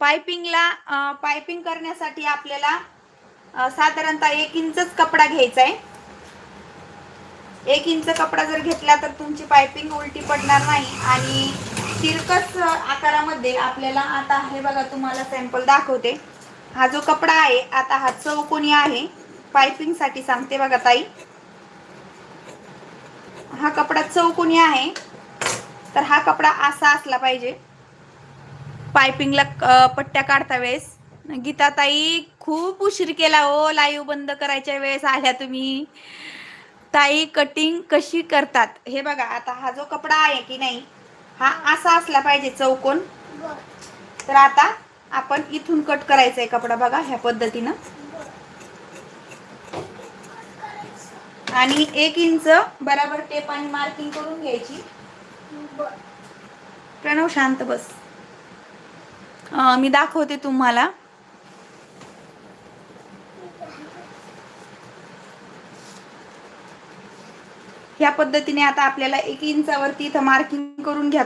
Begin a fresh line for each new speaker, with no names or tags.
Piping करण्यासाठी आपल्याला साधारणतः 1 इंचच कपडा घ्यायचा आहे. 1 इंच कपडा जर घेतला तर तुमची पायपिंग उलटी पडणार नाही आणि तिरकस आकारामध्ये आपल्याला, आता हे बघा तुम्हाला सॅम्पल दाखवते. हा जो कपडा आहे आता हा चौकोनी आहे. पायपिंग साठी सांगते बघा ताई, हा कपडा चौकोनी आहे. तर हा कपडा असा असला पाहिजे पायपिंगला पट्ट्या काढता वेळेस. गीता ताई खूप उशीर केला हो, लाईव्ह बंद करायच्या वेळेस आल्या तुम्ही. ताई कटिंग कशी करतात हे बघा. आता हा जो कपडा आहे की नाही, हा असा असला पाहिजे चौकोन. तर आता आपण इथून कट करायचा आहे कपडा बघा ह्या पद्धतीनं. आणि 1 इंच बराबर टेप आणि मार्किंग करून घ्यायची. प्रणव शांत बस, मी दाखवते तुम्हाला. ह्या पद्धतीने आता आपल्याला 1 इंचावरती इथं मार्किंग करून घ्या.